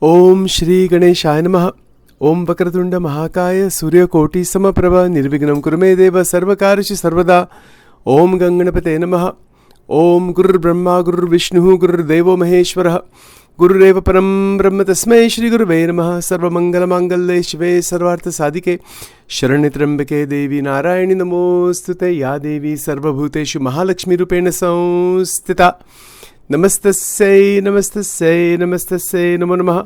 Om Shri Ganeshaya Namaha. Om Vakratunda Mahakaya Suryakoti Samaprabha Nirvignam Kurume Deva Sarvakarishi Sarvada. Om Ganganapate Namaha. Om Guru Brahma Guru Vishnu Guru Devo Maheshwara. Guru Deva Param Brahma Tasmai Shri Guru Namaha. Sarva Mangala Mangalle Shive Sarvartha Sadike Sharanitrambake Devi Narayani Namostute Ya Devi Sarva Bhuteshu Mahalakshmi Rupena Samstita. Namastasya, namastasya, namastasya, namo namaha.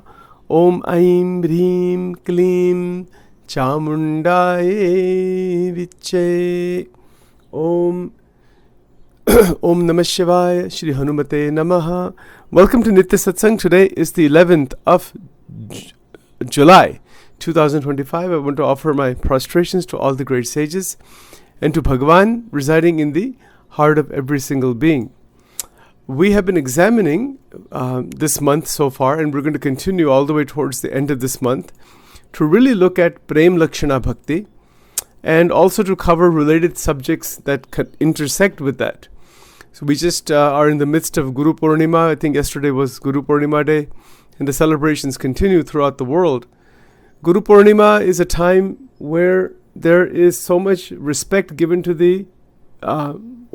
Om Aim Bhreem Kleem Chamundaye Viche. Om Om Namah Shivaya, Shri Hanumate Namaha. Welcome to Nitya Satsang. Today is the 11th of July 2025. I want to offer my prostrations to all the great sages and to Bhagavan residing in the heart of every single being. We have been examining this month so far, and we're going to continue all the way towards the end of this month to really look at Prem-Lakshana Bhakti and also to cover related subjects that intersect with that. So we just are in the midst of Guru Purnima. I think yesterday was Guru Purnima Day, and the celebrations continue throughout the world. Guru Purnima is a time where there is so much respect given to the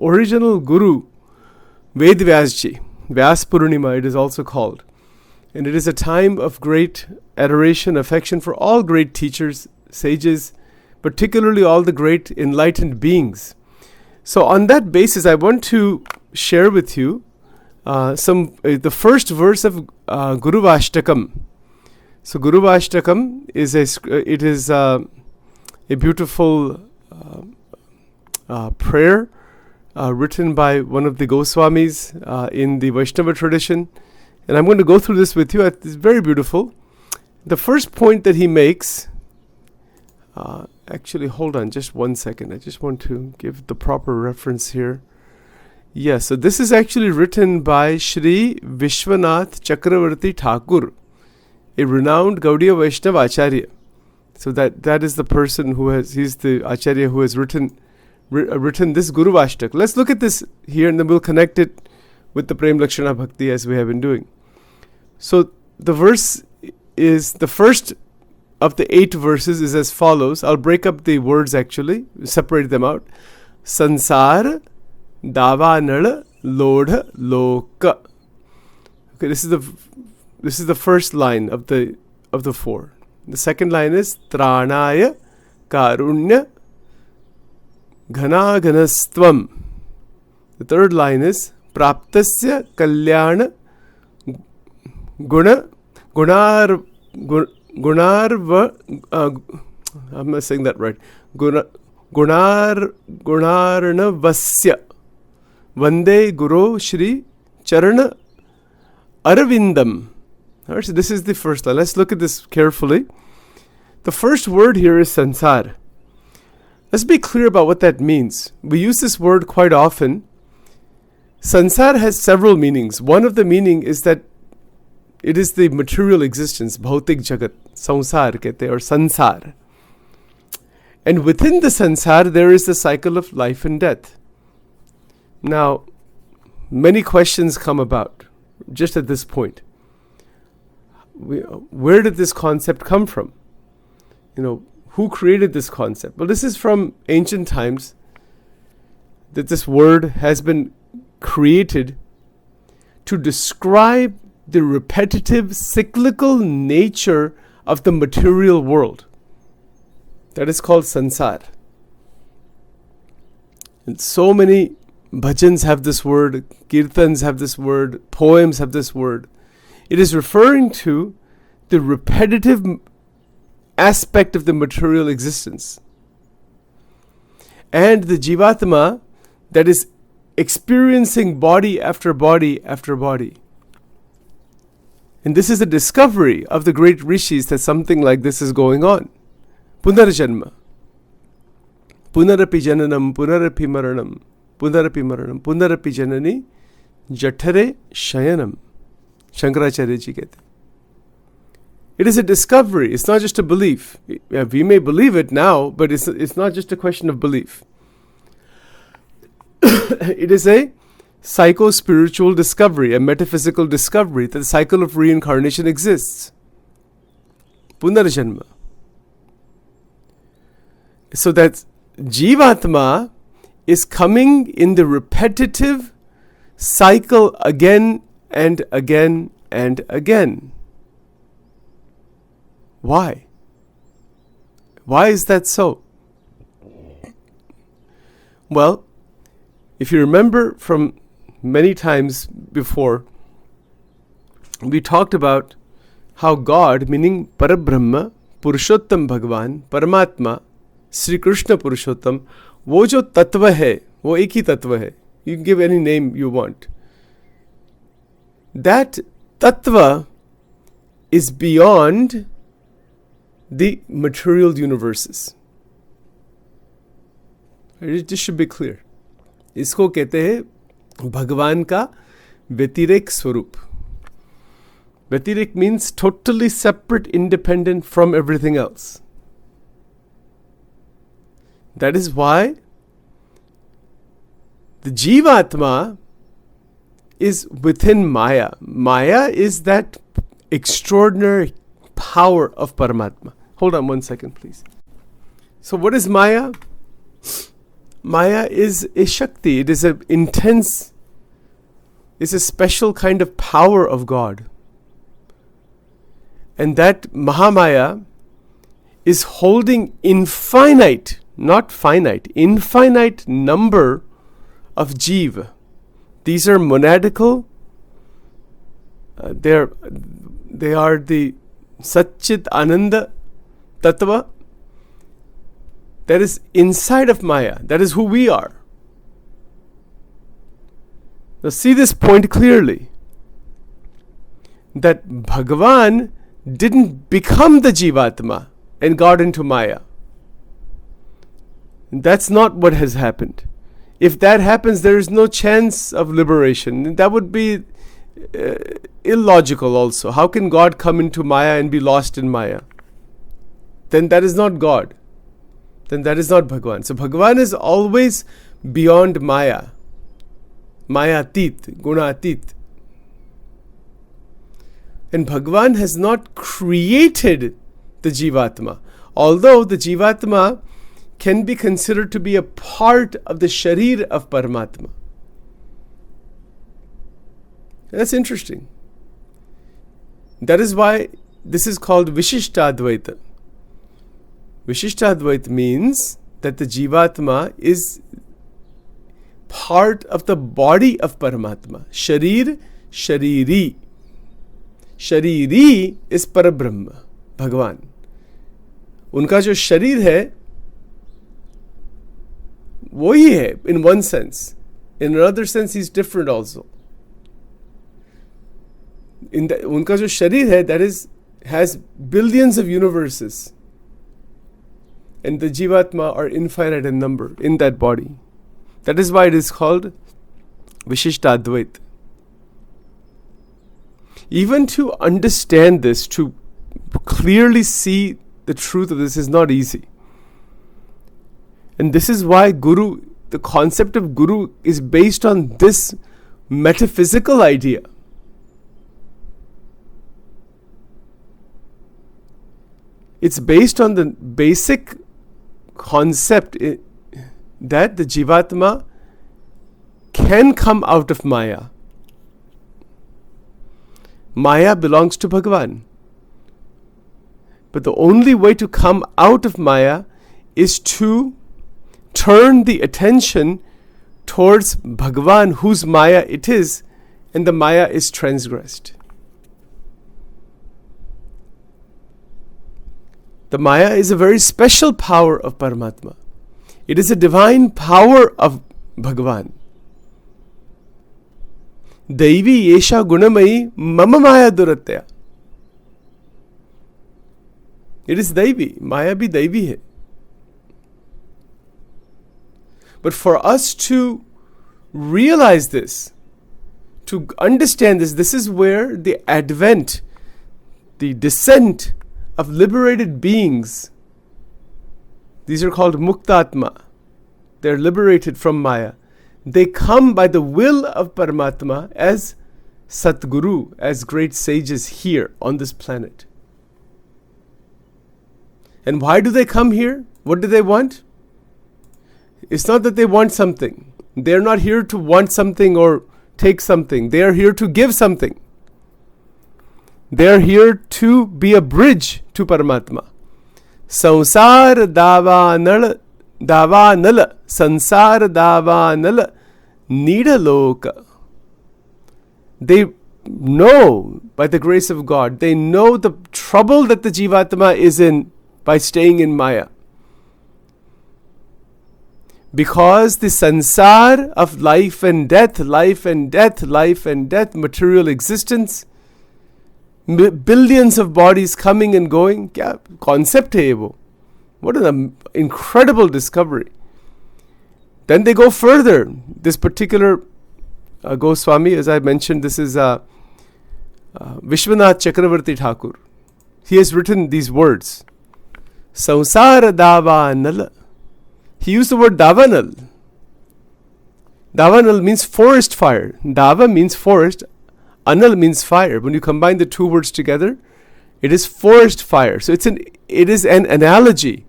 original Guru, Ved Vyasji, Vyas Purnima it is also called. And it is a time of great adoration, affection for all great teachers, sages, particularly all the great enlightened beings. So on that basis, I want to share with you the first verse of Guru Vashtakam. So Guru Vashtakam is a beautiful prayer written by one of the Goswamis in the Vaishnava tradition. And I'm going to go through this with you. It's very beautiful. The first point that he makes, actually, hold on just 1 second. I just want to give the proper reference here. Yes, so this is actually written by Shri Vishwanath Chakravarti Thakur, a renowned Gaudiya Vaishnava Acharya. So that is the person he's the Acharya who has written this Guru Vashtak. Let's look at this here and then we'll connect it with the Prem-Lakshana Bhakti as we have been doing. So the verse is, the first of the 8 verses is as follows. I'll break up the words actually, separate them out. Sansar Davanal Lodha Loka. Okay, this is the first line of the 4. The second line is Tranaya Karunya Ghanaganastvam. The third line is Praptasya Kalyana Gunarva. I'm not saying that right. Gunarnavasya Vande Guru Shri Charana Arvindam. Alright, so this is the first line. Let's look at this carefully. The first word here is sansar. Let's be clear about what that means. We use this word quite often. Sansar has several meanings. One of the meaning is that it is the material existence, bhautik jagat, samsar kehte, or sansar. And within the sansar, there is the cycle of life and death. Now, many questions come about just at this point. Where did this concept come from? Who created this concept? Well, this is from ancient times that this word has been created to describe the repetitive, cyclical nature of the material world. That is called sansar. And so many bhajans have this word, kirtans have this word, poems have this word. It is referring to the repetitive aspect of the material existence. And the Jivatma that is experiencing body after body after body. And this is a discovery of the great rishis that something like this is going on. Punarjanma. Punarapi jananam, punarapi maranam, punarapi maranam, punarapi janani, jathare shayanam. Shankaracharya ji kehte. It is a discovery. It's not just a belief. We may believe it now, but it's not just a question of belief. It is a psycho-spiritual discovery, a metaphysical discovery that the cycle of reincarnation exists. Punarjanma. So that Jivatma is coming in the repetitive cycle again and again and again. Why? Why is that so? Well, if you remember from many times before, we talked about how God, meaning Parabrahma, Purushottam Bhagavan, Paramatma, Sri Krishna Purushottam, वो जो तत्व है वो एक ही तत्व है. You can give any name you want. That tattva is beyond the material universes. This should be clear. इसको कहते हैं भगवान का व्यतिरेक स्वरूप. Vyatirik means totally separate, independent from everything else. That is why the Jivatma is within Maya. Maya is that extraordinary power of Paramatma. Hold on 1 second, please. So what is Maya? Maya is a Shakti. It is an intense, it's a special kind of power of God. And that Mahamaya is holding infinite, not finite, infinite number of Jiva. These are monadical. They are the Satchit Ananda Tattva that is inside of Maya. That is who we are. Now see this point clearly. That Bhagavan didn't become the Jivatma and got into Maya. That's not what has happened. If that happens, there is no chance of liberation. That would be illogical also. How can God come into Maya and be lost in Maya? Then that is not God. Then that is not Bhagavan. So Bhagavan is always beyond Maya. Mayatit, Gunatit. And Bhagavan has not created the Jivatma. Although the Jivatma can be considered to be a part of the Sharir of Paramatma. That's interesting. That is why this is called Vishishtadvaita. Vishishtadvaita means that the Jivatma is part of the body of Paramatma. Sharir, Shariri. Shariri is Parabrahma, Bhagavan. उनका जो शरीर है वो ही है in one sense. In another sense he's different also. उनका जो शरीर है that is has billions of universes. And the Jivatma are infinite in number in that body. That is why it is called Vishishtadvaita. Even to understand this, to clearly see the truth of this is not easy. And this is why Guru, the concept of Guru is based on this metaphysical idea. It's based on the basic concept that the Jivatma can come out of Maya. Maya belongs to Bhagavan. But the only way to come out of Maya is to turn the attention towards Bhagavan, whose Maya it is, and the Maya is transgressed. The Maya is a very special power of Paramatma. It is a divine power of Bhagavan. Daivi yesha gunamayi mama maya duratya. It is Daivi. Maya bhi Daivi hai. But for us to realize this, to understand this, this is where the advent, the descent of liberated beings, these are called Muktatma. They are liberated from Maya. They come by the will of Paramatma as Satguru, as great sages here on this planet. And why do they come here? What do they want? It's not that they want something. They're not here to want something or take something. They are here to give something. They are here to be a bridge to Paramatma. Sansar davanal sansar davanal nidaloka. They know, by the grace of God, they know the trouble that the Jivatma is in by staying in Maya. Because the sansar of life and death, material existence, billions of bodies coming and going, kya concept hai wo? What an incredible discovery. Then they go further. This particular Goswami, as I mentioned, this is Vishwanath Chakravarti Thakur. He has written these words. Sansara davanal. He used the word davanal. Davanal means forest fire. Dava means forest. Anal means fire. When you combine the two words together, it is forest fire. So it is an analogy.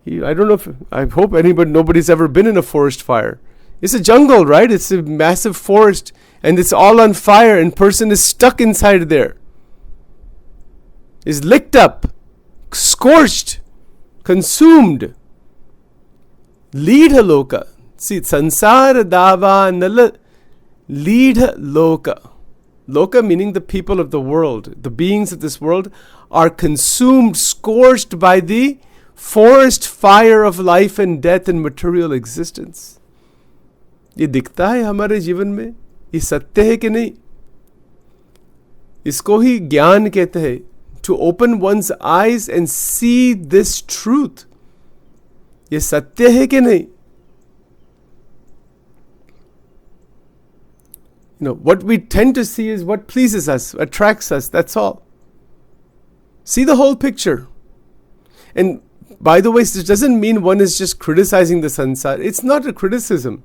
I don't know I hope nobody's ever been in a forest fire. It's a jungle, right? It's a massive forest and it's all on fire and person is stuck inside there. Is licked up, scorched, consumed. Leadha loka. See, sansara dava nala leadha loka. Loka meaning the people of the world. The beings of this world are consumed, scorched by the forest fire of life and death and material existence. ये दिखता है हमारे जीवन में, ये सत्य है कि नहीं? इसको ही ज्ञान कहते हैं. To open one's eyes and see this truth. ये सत्य है कि नहीं? What we tend to see is what pleases us, attracts us, that's all. See the whole picture. And by the way, this doesn't mean one is just criticizing the sansar. It's not a criticism.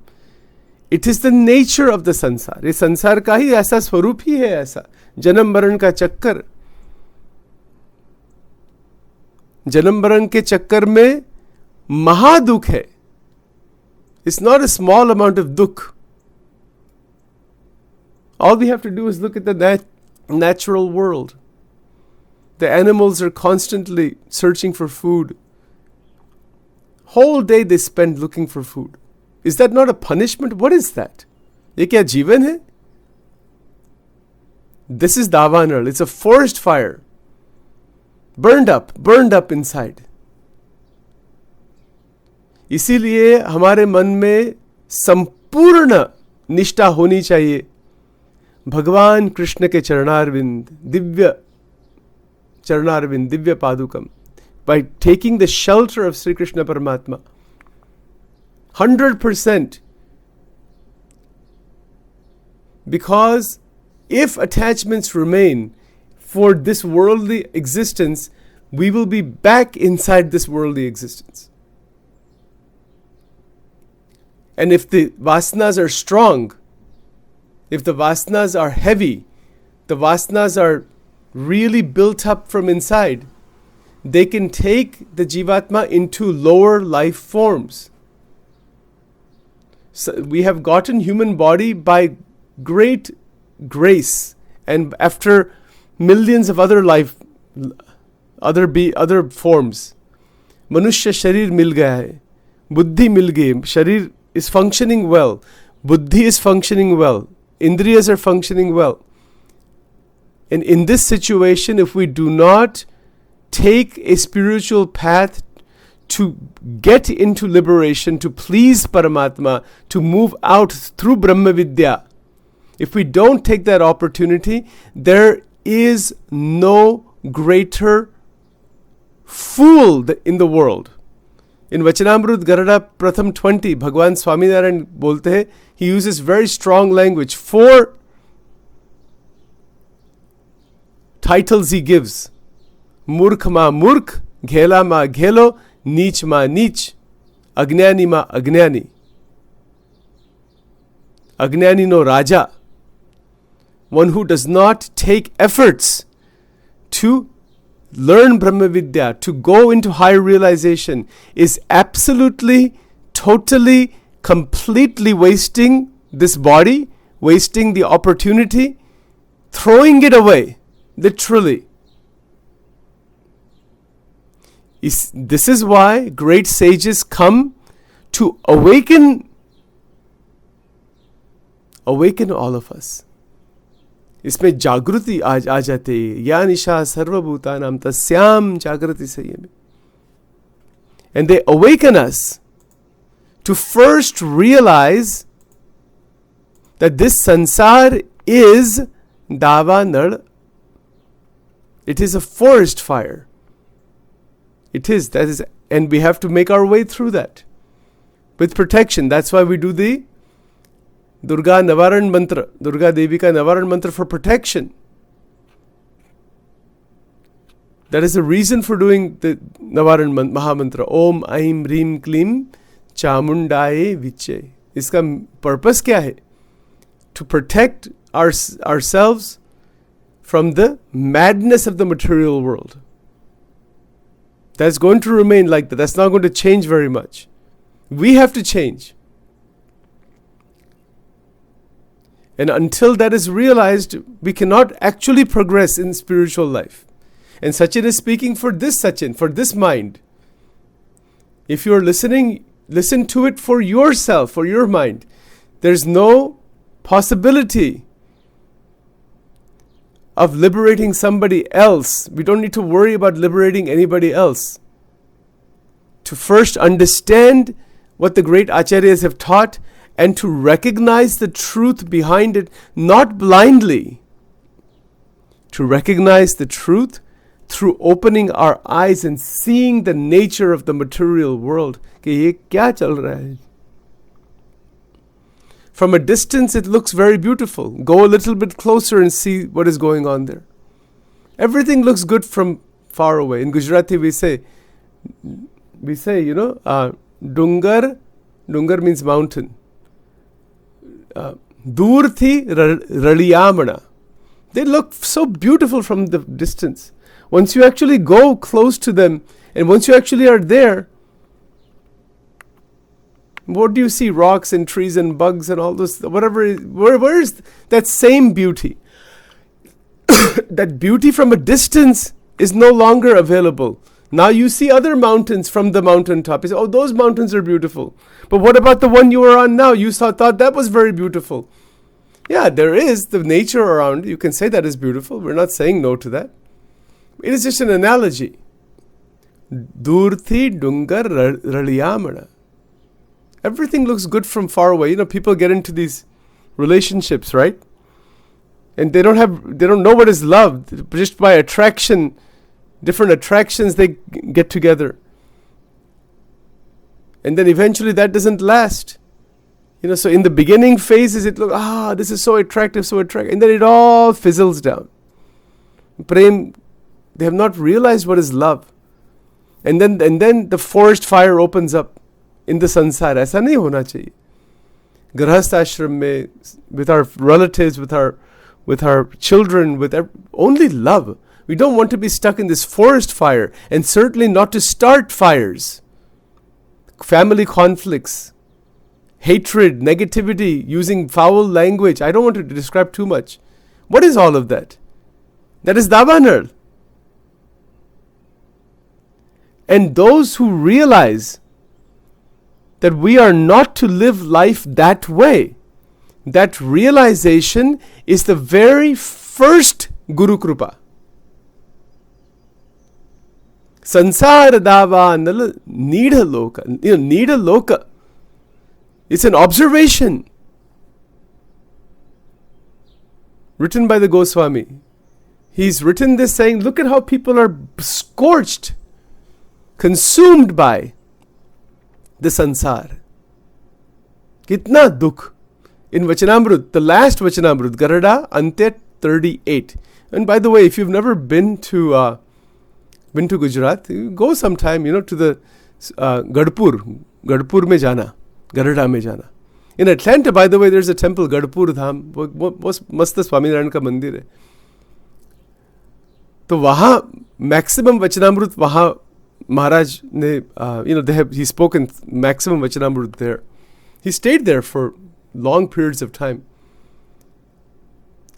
It is the nature of the sansar. ये संसार का ही ऐसा स्वरूप ही है ऐसा. जन्म मरण का चक्कर. जन्म मरण के चक्कर में महादुख है. It's not a small amount of dukh. All we have to do is look at the natural world. The animals are constantly searching for food. Whole day they spend looking for food. Is that not a punishment? What is that? ये क्या जीवन है? This is davanal. It's a forest fire. Burned up inside. इसीलिए हमारे मन में संपूर्ण निष्ठा होनी चाहिए. भगवान कृष्ण के चरणारविंद, Divya चरणारविंद, Divya पादुकम. By taking the shelter of Sri Krishna Paramatma. 100%. Because if attachments remain for this worldly existence, we will be back inside this worldly existence. And if the vasanas are strong, if the vasanas are heavy, the vasanas are really built up from inside, they can take the Jivatma into lower life forms. So we have gotten human body by great grace, and after millions of other forms. Manushya sharir mil gaya hai. Buddhi mil gayi. Sharir is functioning well. Buddhi is functioning well. Indriyas are functioning well. And in this situation, if we do not take a spiritual path to get into liberation, to please Paramatma, to move out through Brahma Vidya, if we don't take that opportunity, there is no greater fool in the world. In Vachanamrut Garada Pratham 20, Bhagwan Swaminarayan bolte hai, he uses very strong language. 4 titles he gives. Murkh ma murkh, ghela ma ghelo, neech ma neech, agnani ma agnani. Agnani no Raja. One who does not take efforts to learn Brahma Vidya, to go into higher realization is absolutely, totally, completely wasting this body, wasting the opportunity, throwing it away, literally. This is why great sages come to awaken all of us. इसमें जागृति आ जाते हैं. या निशा सर्वभूतानां तस्याम जागृति संयमे. And they awaken us to first realize that this sansar is davanad. It is a forest fire. It is, that is, and we have to make our way through that with protection. That's why we do the Durga Navaran Mantra, Durga Devi ka Navaran Mantra for protection. That is the reason for doing the Navaran Maha Mantra. Om Aim Rim Klim Chamundaye Viche. Iska purpose kya hai? To protect ourselves from the madness of the material world. That's going to remain like that. That's not going to change very much. We have to change. And until that is realized, we cannot actually progress in spiritual life. And Sachin is speaking for this Sachin, for this mind. If you are listening, listen to it for yourself, for your mind. There's no possibility of liberating somebody else. We don't need to worry about liberating anybody else. To first understand what the great acharyas have taught and to recognize the truth behind it, not blindly. To recognize the truth through opening our eyes and seeing the nature of the material world. कि ये क्या चल रहा है? From a distance, it looks very beautiful. Go a little bit closer and see what is going on there. Everything looks good from far away. In Gujarati, we say, Dungar means mountain. Dur thi raliyamana. They look so beautiful from the distance. Once you actually go close to them, and once you actually are there, what do you see? Rocks and trees and bugs and all this, whatever. Where is that same beauty? That beauty from a distance is no longer available. Now you see other mountains from the mountaintop. You say, oh, those mountains are beautiful. But what about the one you are on now? You thought that was very beautiful. Yeah, there is the nature around. You can say that is beautiful. We're not saying no to that. It is just an analogy. Durthi dungar raliyamana. Everything looks good from far away. People get into these relationships, right? And they don't know what is love. Just by attraction, different attractions, they get together. And then eventually that doesn't last. So in the beginning phases, it looks, this is so attractive. And then it all fizzles down. Prem, they have not realized what is love. And then the forest fire opens up in the sansar. Aisa nahi hona chahiye. Grahast ashram mein, with our relatives, with our children, only love. We don't want to be stuck in this forest fire, and certainly not to start fires. Family conflicts, hatred, negativity, using foul language. I don't want to describe too much. What is all of that? That is davanad. And those who realize that we are not to live life that way, that realization is the very first Guru Krupa. Sansar davanal needha loka. Needha loka. It's an observation. Written by the Goswami. He's written this saying, look at how people are scorched, consumed by the sansar. Kitna dukh. In Vachanamrut, the last Vachanamrut, Garada Ante 38. And by the way, if you've never been to Gujarat, go sometime, to the Gadpur mein jana, Garada mein jana. In Atlanta, by the way, there's a temple, Gadpur Dham, mast Swaminarayan ka mandir hai. तो वहाँ maximum Vachanamrut wahan Maharaj ne, he spoken maximum Vachanamrut there. He stayed there for long periods of time.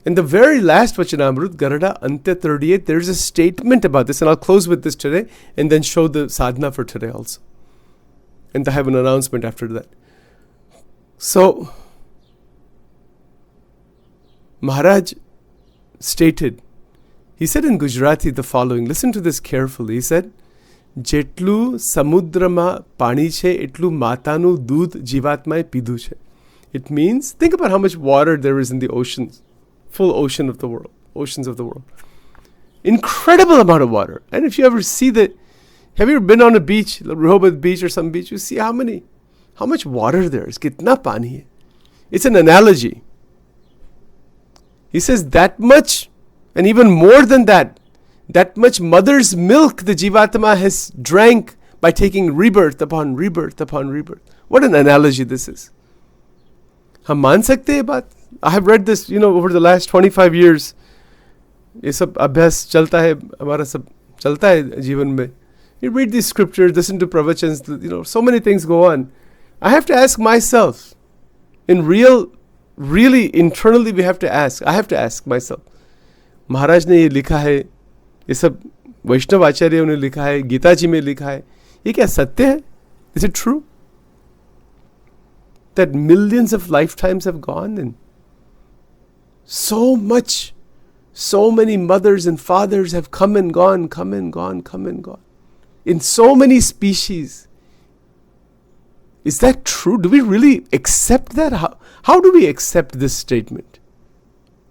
In the very last Vachanamrut, Garada Ante 38, there's a statement about this, and I'll close with this today, and then show the sadhana for today also. And I have an announcement after that. So, Maharaj stated, he said in Gujarati the following, listen to this carefully. He said, Jetlu samudrama pani che, etlu matanu dudh jivatmai pidhu che. It means, think about how much water there is in the oceans, full oceans of the world. Incredible amount of water. And if you ever see have you ever been on a beach, Rehoboth Beach or some beach, you see how much water there is. Kitna pani hai. It's an analogy. He says that much, and even more than that much mother's milk the Jivatma has drank by taking rebirth upon rebirth upon rebirth. What an analogy this is. Hum maan sakte hai baat? I have read this, over the last 25 years. Ye sab abhyas chalta hai, hamara sab chalta hai jeevan mein. You read these scriptures, listen to pravachans, so many things go on. I have to ask myself, really internally we have to ask. I have to ask myself. Maharaj ne ye likha hai, ये सब वैष्णव आचार्यों ने लिखा है, गीता जी में लिखा है, ये क्या सत्य है? Is it true that millions of lifetimes have gone and so many mothers and fathers have come and gone in so many species? Is that true? Do we really accept that? How do we accept this statement?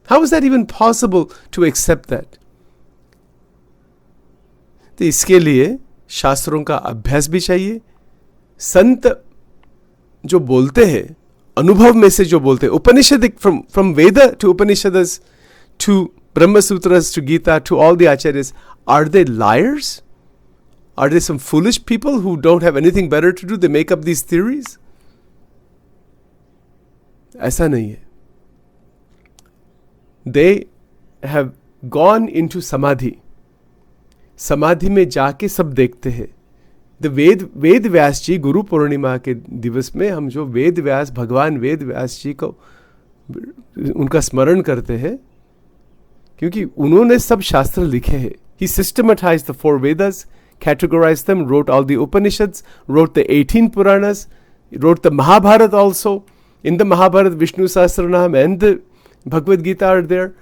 How is that even possible to accept that? तो इसके लिए शास्त्रों का अभ्यास भी चाहिए. संत जो बोलते हैं, अनुभव में से जो बोलते हैं, Upanishadic from Veda to Upanishads to Brahma Sutras to Gita to all the acharyas, are they liars? Are they some foolish people who don't have anything better to do? They make up these theories? ऐसा नहीं है. They have gone into samadhi. समाधि में जाके सब देखते हैं. वेद व्यास जी गुरु पूर्णिमा के दिवस में हम जो वेद व्यास, भगवान वेद व्यास जी को उनका स्मरण करते हैं, क्योंकि उन्होंने सब शास्त्र लिखे हैं. He systematized the 4 Vedas, categorized them, wrote all the Upanishads, wrote the 18 Puranas, wrote the Mahabharata also. In the Mahabharata, Vishnu Sahasranam and the Bhagavad Gita are there.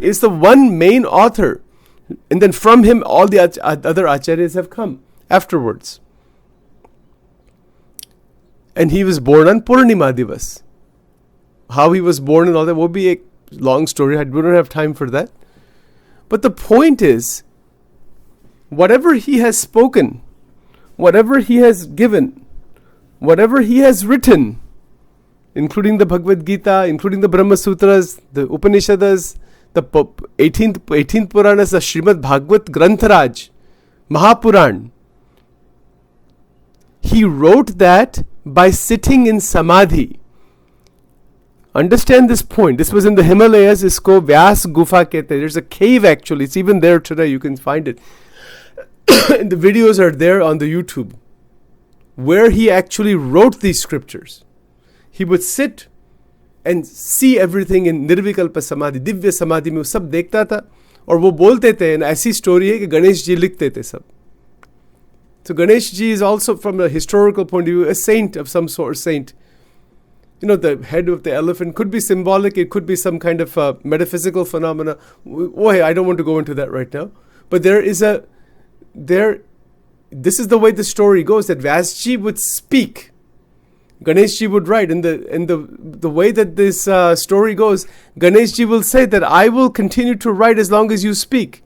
Is the one main author. And then from him, all the other acharyas have come afterwards. And he was born on Purnima Divas. How he was born and all that will be a long story. We don't have time for that. But the point is, whatever he has spoken, whatever he has given, whatever he has written, including the Bhagavad Gita, including the Brahma Sutras, the Upanishads, the 18th Puranas, the Srimad Bhagavad Grantharaj, Mahapuran. He wrote that by sitting in Samadhi. Understand this point. This was in the Himalayas. Isko Vyas Gufa kehte. There's a cave actually. It's even there today. You can find it. And the videos are there on the YouTube, where he actually wrote these scriptures. He would sit and see everything in Nirvikalpa Samadhi, Divya Samadhi में वो सब देखता था, और वो बोलते थे, and ऐसी स्टोरी है कि गणेश जी लिखते थे सब. So Ganesh ji is also, from a historical point of view, a saint of some sort. Saint. The head of the elephant could be symbolic. It could be some kind of metaphysical phenomena. I don't want to go into that right now. But this is the way the story goes, that Vyasji would speak. Ganeshji would write, and the way that this story goes, Ganeshji will say that I will continue to write as long as you speak.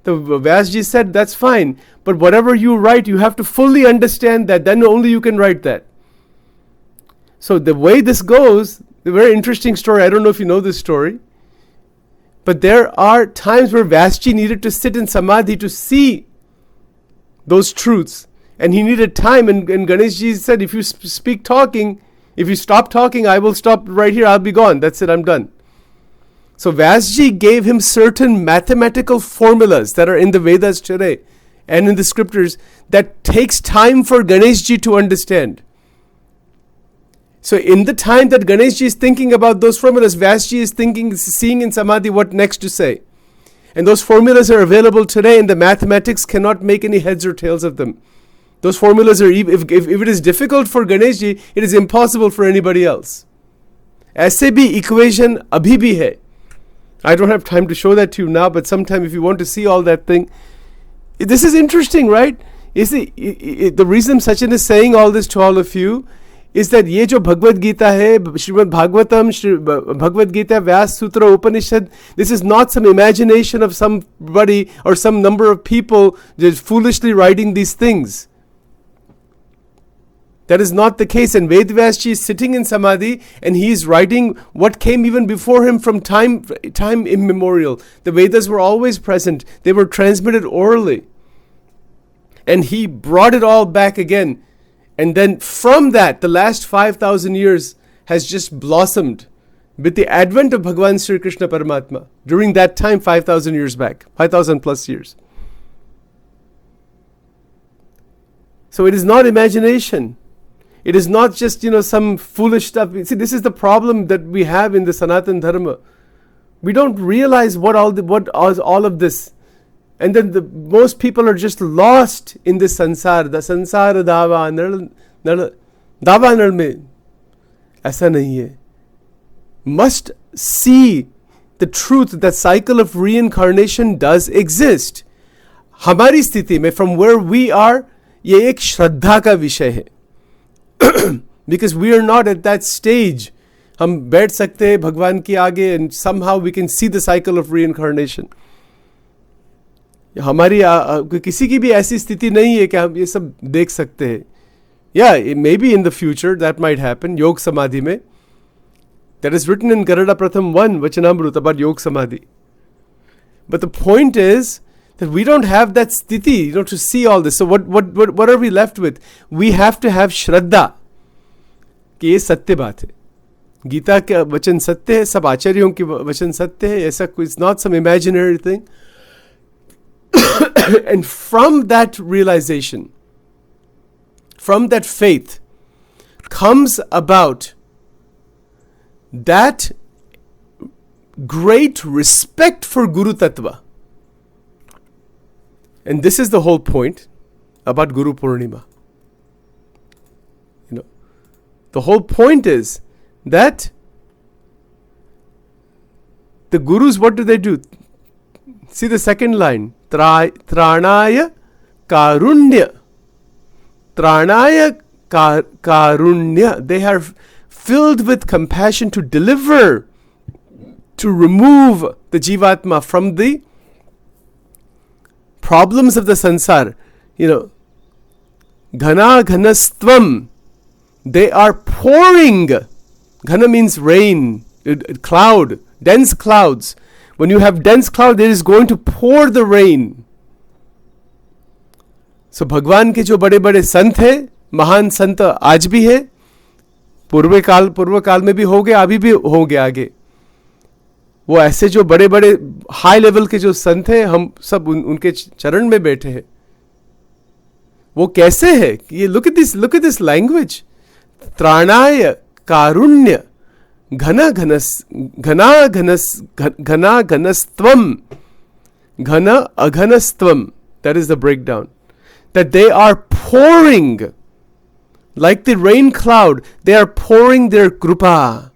The Vyasji said, that's fine, but whatever you write, you have to fully understand that, then only you can write that. So the way this goes, a very interesting story. I don't know if you know this story, but there are times where Vyasji needed to sit in Samadhi to see those truths. And he needed time, and Ganeshji said, if you stop talking, I will stop right here, I'll be gone. That's it, I'm done. So Vyasji gave him certain mathematical formulas that are in the Vedas today and in the scriptures that takes time for Ganeshji to understand. So in the time that Ganeshji is thinking about those formulas, Vyasji is seeing in Samadhi what next to say. And those formulas are available today, and the mathematics cannot make any heads or tails of them. Those formulas are, if it is difficult for Ganeshji, it is impossible for anybody else. ऐसे भी equation अभी भी है. I don't have time to show that to you now, but sometime if you want to see all that thing, this is interesting, right? You see, the reason Sachin is saying all this to all of you is that ये जो भगवद गीता है, श्रीमद् भागवतम, भगवद गीता, व्यास सूत्र, Upanishad, this is not some imagination of somebody or some number of people just foolishly writing these things. That is not the case. And Vedvyasji is sitting in Samadhi and he is writing what came even before him from time immemorial. The Vedas were always present. They were transmitted orally. And he brought it all back again. And then from that, the last 5,000 years has just blossomed with the advent of Bhagavan Sri Krishna Paramatma. During that time, 5,000 years back, 5,000 plus years. So it is not imagination. It is not just, some foolish stuff. See, this is the problem that we have in the Sanatan Dharma. We don't realize what all of this. And then most people are just lost in this sansar. The sansara dava nal mein. Aisa nahi hai. Must see the truth that cycle of reincarnation does exist. Hamari sthiti mein, from where we are, ye ek shraddha ka vishay hai. Because we are not at that stage. हम बैठ सकते हैं भगवान के आगे and somehow we can see the cycle of reincarnation. हमारी किसी की भी ऐसी स्थिति नहीं है कि हम ये सब देख सकते हैं. Yeah, maybe in the future that might happen. Yog Samadhi में. That is written in Garada Pratham 1, Vachanamrut, about Yog Samadhi. But the point is that we don't have that sthiti, to see all this. So what are we left with? We have to have Shraddha. कि ये सत्य बात है. गीता का वचन सत्य है, सब आचार्यों की वचन सत्य है, ऐसा कोई, it's not some imaginary thing. And from that realization, from that faith, comes about that great respect for Guru Tattva. And this is the whole point about Guru Purnima. The whole point is that the Gurus, what do? See the second line. Tranaya Karunya. Tranaya Karunya. They are filled with compassion to deliver, to remove the Jivatma from the problems of the sansar. Ghana Ghanastvam. They are pouring. Ghana means rain, cloud, dense clouds. When you have dense cloud, it is going to pour the rain. So भगवान के जो बड़े बड़े संत है, महान संत आज भी है, पूर्व काल में भी हो गए, अभी भी होंगे आगे. वो ऐसे जो बड़े बड़े हाई लेवल के जो संत हैं, हम सब उनके चरण में बैठे हैं. वो कैसे है? ये look at this language. त्राणाय कारुण्य घना घनस्त्वम घना अघनस्त्वम. That is the breakdown. That they are pouring like the rain cloud. They are pouring their krupa,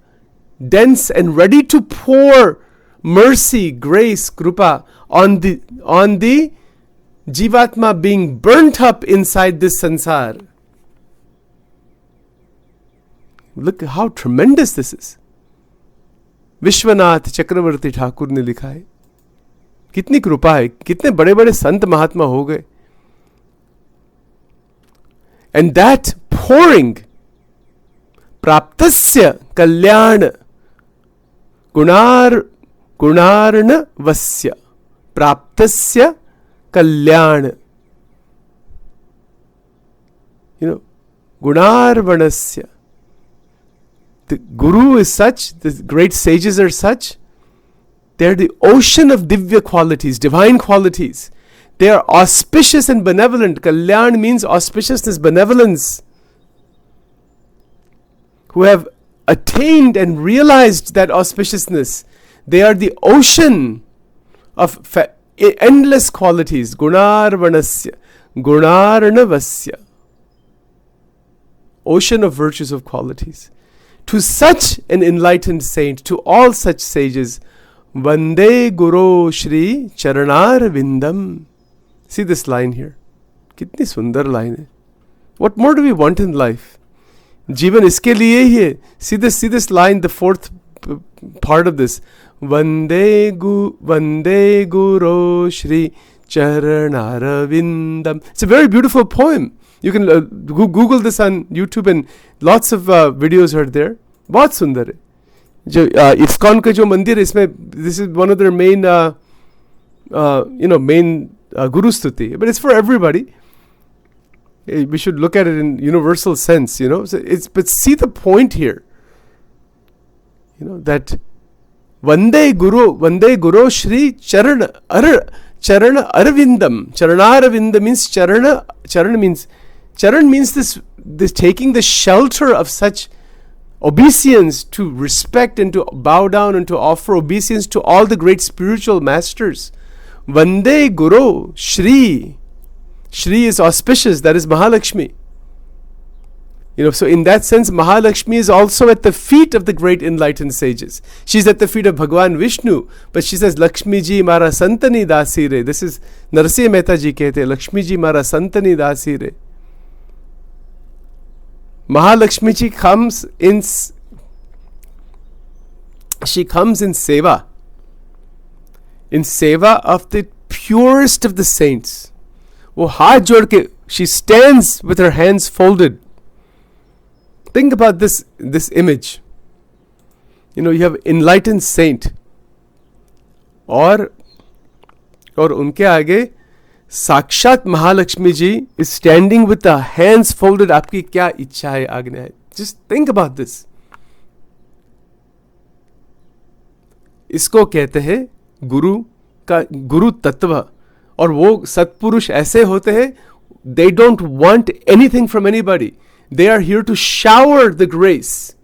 dense and ready to pour mercy, grace, krupa on the Jivatma being burnt up inside this sansar. Look how tremendous this is. Vishwanath चक्रवर्ती ठाकुर ने लिखा है. कितनी कृपा है, कितने बड़े बड़े संत महात्मा हो गए. And that pouring, प्राप्तस्य कल्याण गुणार्णवस्य, प्राप्तस्य कल्याण, गुणार्वणस्य. The Guru is such, the great sages are such, They're the ocean of divya qualities, divine qualities. They are auspicious and benevolent. Kalyan means auspiciousness, benevolence. Who have attained and realized that auspiciousness. They are the ocean of endless qualities. Gunarvanasya, Gunarnavasya. Ocean of virtues of qualities. To such an enlightened saint, to all such sages, Vande Guru Shri Charanar Vindam. See this line here. Kitni sundar line hai. What more do we want in life? Jivan iske liye hi hai. See this line, the fourth part of this. Vande Guru Shri Charanar Vindam. It's a very beautiful poem. You can Google this on YouTube and lots of videos are there. बहुत सुंदर है. जो ISKCON का जो मंदिर है इसमें, this is one of their main main guru stuti, but it's for everybody. We should look at it in universal sense, So but see the point here, that Vande Guru Shri Charana Arvindam. Charana means Charana. Charan means this taking the shelter of such obeisance, to respect and to bow down and to offer obeisance to all the great spiritual masters. Vande Guru Shri. Shri is auspicious, that is Mahalakshmi. So in that sense, Mahalakshmi is also at the feet of the great enlightened sages. She's at the feet of Bhagwan Vishnu, but she says, Lakshmi ji mara santani dasi re. This is Narsimha Mehta ji kehte, Lakshmi ji mara santani dasi re. Mahalakshmi ji comes in seva. In seva of the purest of the saints. वो हाथ जोड़ के, she stands with her hands folded. Think about this image. You have enlightened saint. और उनके आगे साक्षात महालक्ष्मी जी is standing with the hands folded. आपकी क्या इच्छा है, आज्ञा है? Just think about this. इसको कहते हैं गुरु तत्व. और वो सत्पुरुष ऐसे होते हैं, they don't want anything from anybody. They are here to shower the grace.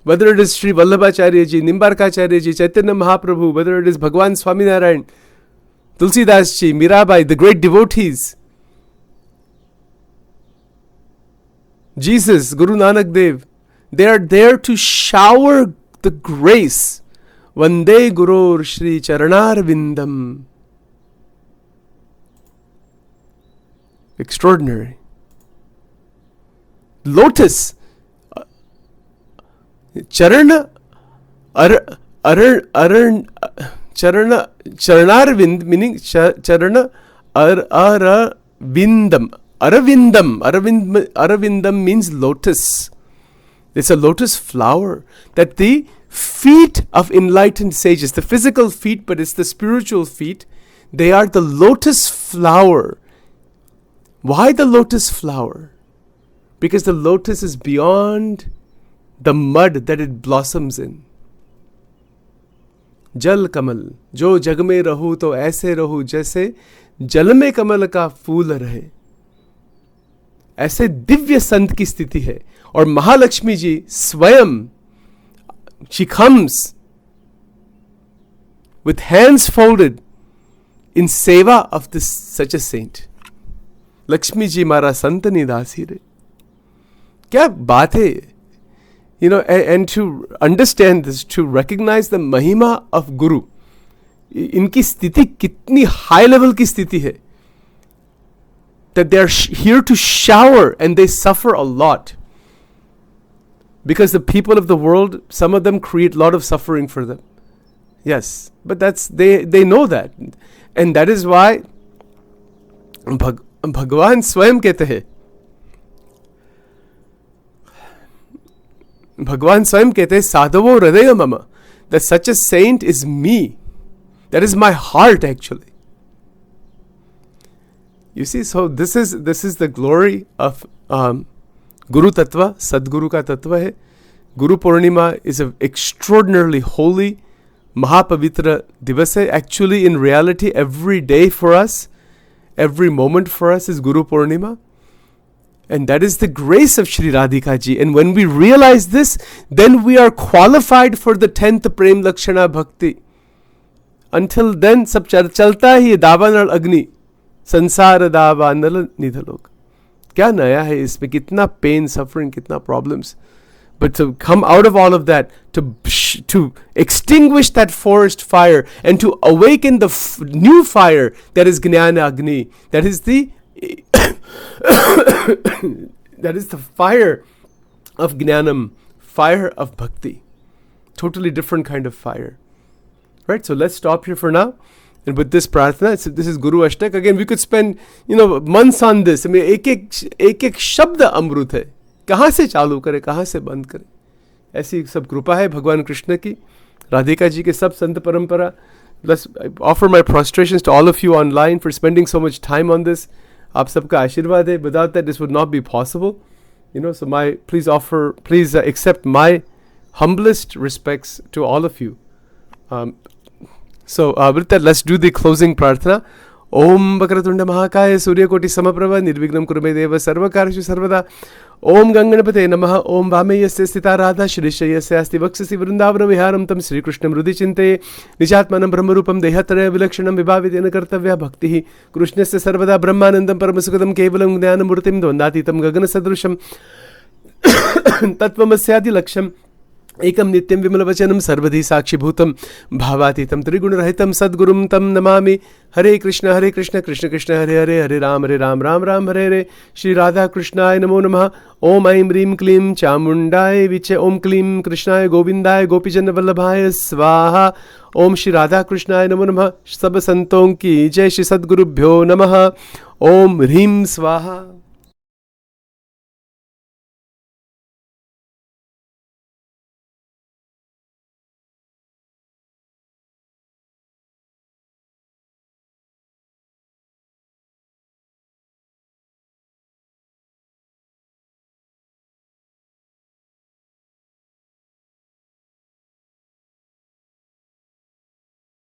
Whether it is Sri Vallabhacharya ji, Nimbarkacharya ji, Chaitanya Mahaprabhu, whether it is Bhagwan Swaminarayan, Tulsidas ji, Mirabai, the great devotees, Jesus, Guru Nanak Dev, they are there to shower the grace. Vande Guru Shri Charanar Vindam. Extraordinary. Lotus. Charana Charanarvind, meaning Charana Aravindam. Aravindam means lotus. It's a lotus flower that the feet of enlightened sages, the physical feet, but it's the spiritual feet, they are the lotus flower. Why the lotus flower? Because the lotus is beyond the mud that it blossoms in. जल कमल जो जग में रहूं तो ऐसे रहूं जैसे जल में कमल का फूल रहे. ऐसे दिव्य संत की स्थिति है. और महालक्ष्मी जी स्वयं, she comes with hands folded in seva of this such a saint. Lakshmi ji mara santani dasi re. क्या बात है. And to understand this, to recognize the mahima of Guru, इनकी स्थिति कितनी high level की स्थिति है, that they are here to shower and they suffer a lot. Because the people of the world, some of them create a lot of suffering for them. Yes, but they know that. And that is why भगवान स्वयं कहते हैं, भगवान स्वयं कहते हैं, साधवो हृदय मम, that such a saint is me. That is my heart actually. You see, so this is the glory of Guru Tattva, Sadguru ka Tattva hai. Guru Purnima is an extraordinarily holy, महापवित्र दिवस है. Actually, in reality, every day for us, every moment for us is Guru Purnima. And that is the grace of Shri Radhika ji. And when we realize this, then we are qualified for the 10th Prem-Lakshana Bhakti. Until then, sab chalta hi davanal agni. Sansara davanal nidhalok. Kya naya hai isme? Kitna pain, suffering, kitna problems. But to come out of all of that, to extinguish that forest fire and to awaken the new fire, that is Jnana Agni. That is the that is the fire of Jnanam, fire of Bhakti. Totally different kind of fire. Right? So let's stop here for now. And with this prarthana, this is Guru Ashtak. Again, we could spend, months on this. I mean, ek shabda amrut hai. कहाँ से चालू करें, कहाँ से बंद करें. ऐसी सब कृपा है भगवान कृष्ण की, राधिका जी के सब संत परंपरा. Let's offer my prostrations to all of you online for spending so much time on this. आप सबका आशीर्वाद है. Without that, this would not be possible. So please accept my humblest respects to all of you. So with that, let's do the closing prarthana. Om Vakratunda Mahakaya Suryakoti Samaprabha Nirvignam Kurumedeva Sarvakarshu Sarvada. Om Ganganapate Namaha. Om Vameyasya Sthita Radha Shrishayasya Asti Vaksasi Vrindavana Viharam Tam Sri Krishnam Rudhichinte Nijatmanam Brahmarupam Dehataraya Vilakshanam Vibhavidena Kartavya Bhaktihi Krishnasya Sarvada Brahmanandam Paramasukadam Kevalam Jnanamurtim Dvandatitam Gagana Sadrusham Tattvamasyaadi Laksham एकम नित्यम विमल वचनम सर्वधि साक्षीभूतम भावातीतम त्रिगुण रहितम सद्गुरुम तम नमामि. हरे कृष्ण कृष्ण कृष्ण हरे हरे, हरे राम राम राम हरे हरे. श्री राधा कृष्णाय नमो नमः. ओम ऐं ह्रीं क्लीं चामुंडाय विचे. ओम क्लीं कृष्णाय गोविंदाय गोपीजन वल्लभाय स्वाहा. ओम श्री राधा कृष्णाय नमो नमः. सब संतों की जय. श्री सद्गुरुभ्यो नमः. ओम ह्रीं स्वाहा.